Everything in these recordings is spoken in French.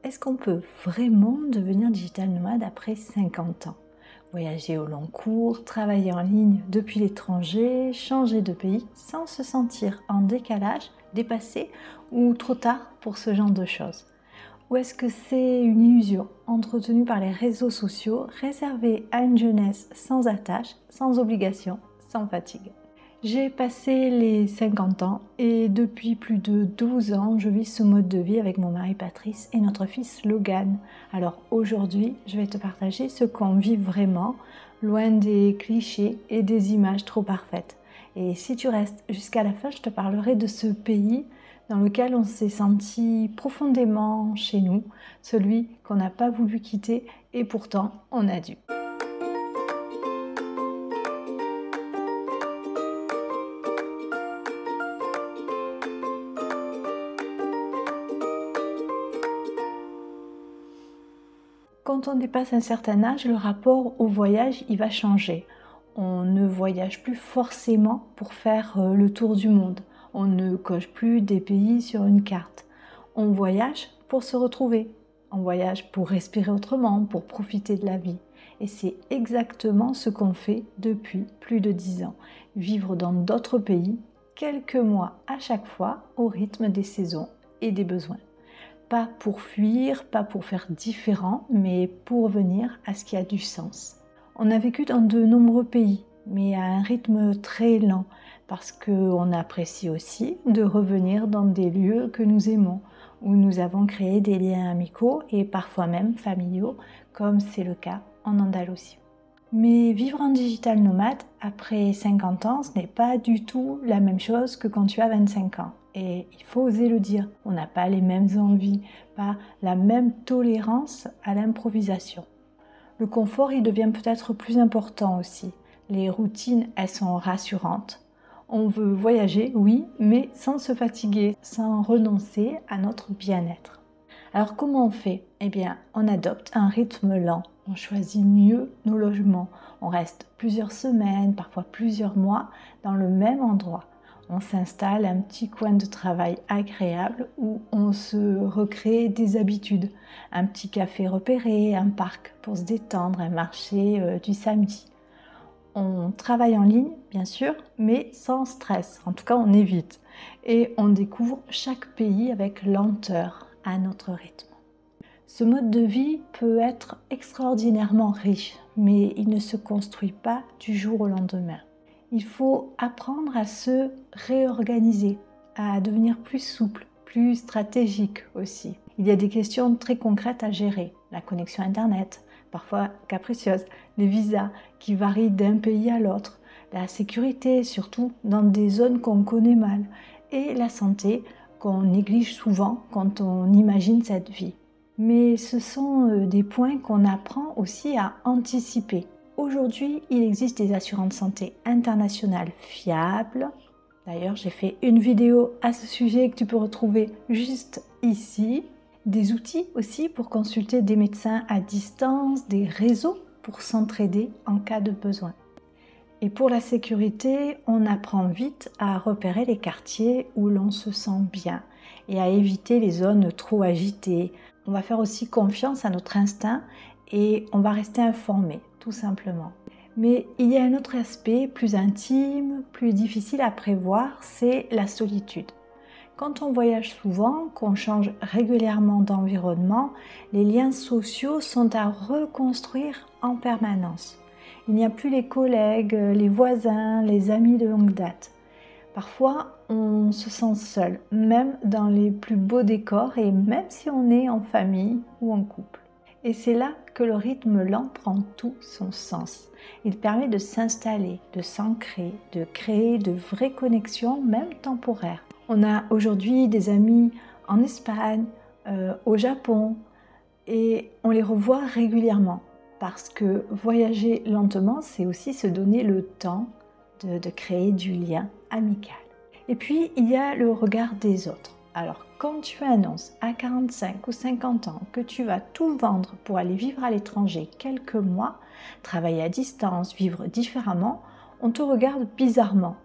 Est-ce qu'on peut vraiment devenir digital nomade après 50 ans? Voyager au long cours, travailler en ligne depuis l'étranger, changer de pays sans se sentir en décalage, dépassé ou trop tard pour ce genre de choses? Ou est-ce que c'est une illusion entretenue par les réseaux sociaux, réservée à une jeunesse sans attache, sans obligation, sans fatigue? J'ai passé les 50 ans et depuis plus de 12 ans, je vis ce mode de vie avec mon mari Patrice et notre fils Logan. Alors aujourd'hui, je vais te partager ce qu'on vit vraiment, loin des clichés et des images trop parfaites. Et si tu restes jusqu'à la fin, je te parlerai de ce pays dans lequel on s'est senti profondément chez nous, celui qu'on n'a pas voulu quitter et pourtant on a dû. Quand on dépasse un certain âge, le rapport au voyage, il va changer. On ne voyage plus forcément pour faire le tour du monde. On ne coche plus des pays sur une carte. On voyage pour se retrouver. On voyage pour respirer autrement, pour profiter de la vie. Et c'est exactement ce qu'on fait depuis plus de 10 ans. Vivre dans d'autres pays, quelques mois à chaque fois, au rythme des saisons et des besoins. Pas pour fuir, pas pour faire différent, mais pour revenir à ce qui a du sens. On a vécu dans de nombreux pays, mais à un rythme très lent, parce qu'on apprécie aussi de revenir dans des lieux que nous aimons, où nous avons créé des liens amicaux et parfois même familiaux, comme c'est le cas en Andalousie. Mais vivre en digital nomade après 50 ans, ce n'est pas du tout la même chose que quand tu as 25 ans. Et il faut oser le dire, on n'a pas les mêmes envies, pas la même tolérance à l'improvisation. Le confort, il devient peut-être plus important aussi. Les routines, elles sont rassurantes. On veut voyager, oui, mais sans se fatiguer, sans renoncer à notre bien-être. Alors comment on fait? Eh bien, on adopte un rythme lent. On choisit mieux nos logements. On reste plusieurs semaines, parfois plusieurs mois, dans le même endroit. On s'installe un petit coin de travail agréable où on se recrée des habitudes. Un petit café repéré, un parc pour se détendre, un marché du samedi. On travaille en ligne, bien sûr, mais sans stress. En tout cas, on évite. Et on découvre chaque pays avec lenteur, à notre rythme. Ce mode de vie peut être extraordinairement riche, mais il ne se construit pas du jour au lendemain. Il faut apprendre à se réorganiser, à devenir plus souple, plus stratégique aussi. Il y a des questions très concrètes à gérer. La connexion Internet, parfois capricieuse, les visas qui varient d'un pays à l'autre, la sécurité surtout dans des zones qu'on connaît mal, et la santé qu'on néglige souvent quand on imagine cette vie. Mais ce sont des points qu'on apprend aussi à anticiper. Aujourd'hui, il existe des assurances santé internationales fiables. D'ailleurs, j'ai fait une vidéo à ce sujet que tu peux retrouver juste ici. Des outils aussi pour consulter des médecins à distance, des réseaux pour s'entraider en cas de besoin. Et pour la sécurité, on apprend vite à repérer les quartiers où l'on se sent bien et à éviter les zones trop agitées. On va faire aussi confiance à notre instinct et on va rester informé, tout simplement. Mais il y a un autre aspect plus intime, plus difficile à prévoir, c'est la solitude. Quand on voyage souvent, qu'on change régulièrement d'environnement, les liens sociaux sont à reconstruire en permanence. Il n'y a plus les collègues, les voisins, les amis de longue date. Parfois, on se sent seul, même dans les plus beaux décors et même si on est en famille ou en couple. Et c'est là que le rythme lent prend tout son sens. Il permet de s'installer, de s'ancrer, de créer de vraies connexions, même temporaires. On a aujourd'hui des amis en Espagne, au Japon, et on les revoit régulièrement. Parce que voyager lentement, c'est aussi se donner le temps de créer du lien amical. Et puis, il y a le regard des autres. Alors, quand tu annonces à 45 ou 50 ans que tu vas tout vendre pour aller vivre à l'étranger quelques mois, travailler à distance, vivre différemment, on te regarde bizarrement.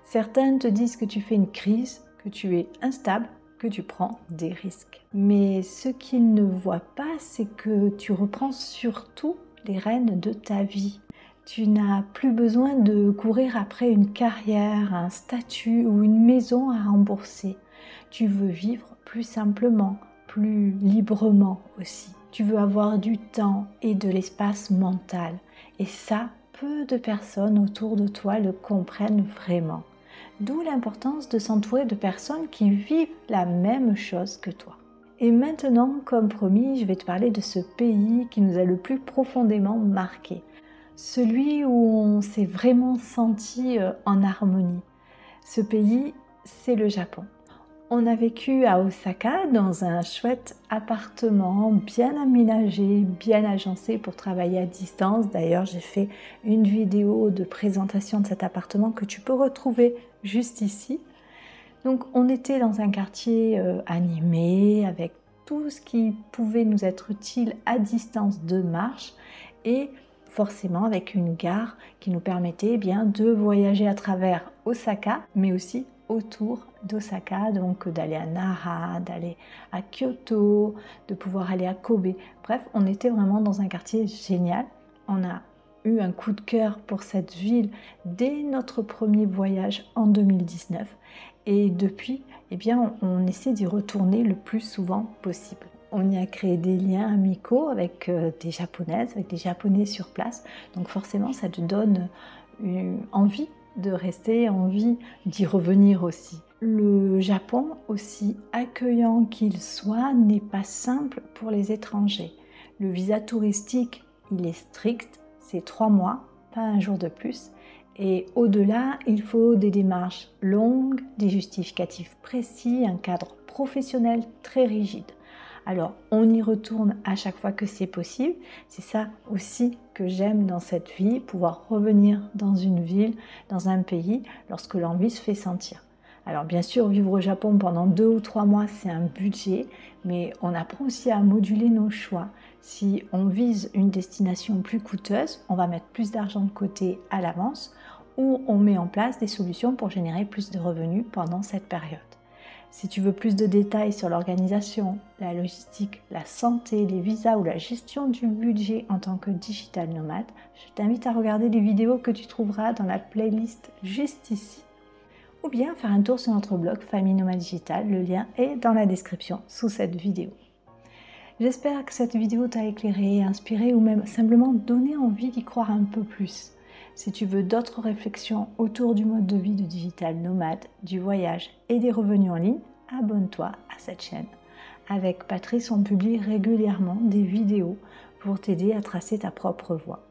Certains te disent que tu fais une crise, que tu es instable, que tu prends des risques. Mais ce qu'ils ne voient pas, c'est que tu reprends surtout les rênes de ta vie. Tu n'as plus besoin de courir après une carrière, un statut ou une maison à rembourser. Tu veux vivre plus simplement, plus librement aussi. Tu veux avoir du temps et de l'espace mental. Et ça, peu de personnes autour de toi le comprennent vraiment. D'où l'importance de s'entourer de personnes qui vivent la même chose que toi. Et maintenant, comme promis, je vais te parler de ce pays qui nous a le plus profondément marqué. Celui où on s'est vraiment senti en harmonie. Ce pays, c'est le Japon. On a vécu à Osaka dans un chouette appartement bien aménagé, bien agencé pour travailler à distance. D'ailleurs, j'ai fait une vidéo de présentation de cet appartement que tu peux retrouver juste ici. Donc, on était dans un quartier animé avec tout ce qui pouvait nous être utile à distance de marche et forcément avec une gare qui nous permettait bien de voyager à travers Osaka, mais aussi autour d'Osaka, donc d'aller à Nara, d'aller à Kyoto, de pouvoir aller à Kobe. Bref, on était vraiment dans un quartier génial. On a eu un coup de cœur pour cette ville dès notre premier voyage en 2019 et depuis, eh bien, on essaie d'y retourner le plus souvent possible. On y a créé des liens amicaux avec des Japonaises, avec des Japonais sur place, donc forcément ça te donne envie de rester, envie d'y revenir aussi. Le Japon, aussi accueillant qu'il soit, n'est pas simple pour les étrangers. Le visa touristique, il est strict, c'est 3 mois, pas un jour de plus. Et au-delà, il faut des démarches longues, des justificatifs précis, un cadre professionnel très rigide. Alors, on y retourne à chaque fois que c'est possible. C'est ça aussi que j'aime dans cette vie, pouvoir revenir dans une ville, dans un pays, lorsque l'envie se fait sentir. Alors bien sûr, vivre au Japon pendant 2 ou 3 mois, c'est un budget, mais on apprend aussi à moduler nos choix. Si on vise une destination plus coûteuse, on va mettre plus d'argent de côté à l'avance, ou on met en place des solutions pour générer plus de revenus pendant cette période. Si tu veux plus de détails sur l'organisation, la logistique, la santé, les visas ou la gestion du budget en tant que digital nomade, je t'invite à regarder les vidéos que tu trouveras dans la playlist juste ici. Ou bien faire un tour sur notre blog Famille Nomade Digital, le lien est dans la description sous cette vidéo. J'espère que cette vidéo t'a éclairé, inspiré ou même simplement donné envie d'y croire un peu plus. Si tu veux d'autres réflexions autour du mode de vie de digital nomade, du voyage et des revenus en ligne, abonne-toi à cette chaîne. Avec Patrice, on publie régulièrement des vidéos pour t'aider à tracer ta propre voie.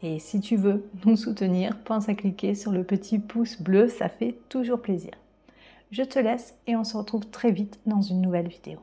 Et si tu veux nous soutenir, pense à cliquer sur le petit pouce bleu, ça fait toujours plaisir. Je te laisse et on se retrouve très vite dans une nouvelle vidéo.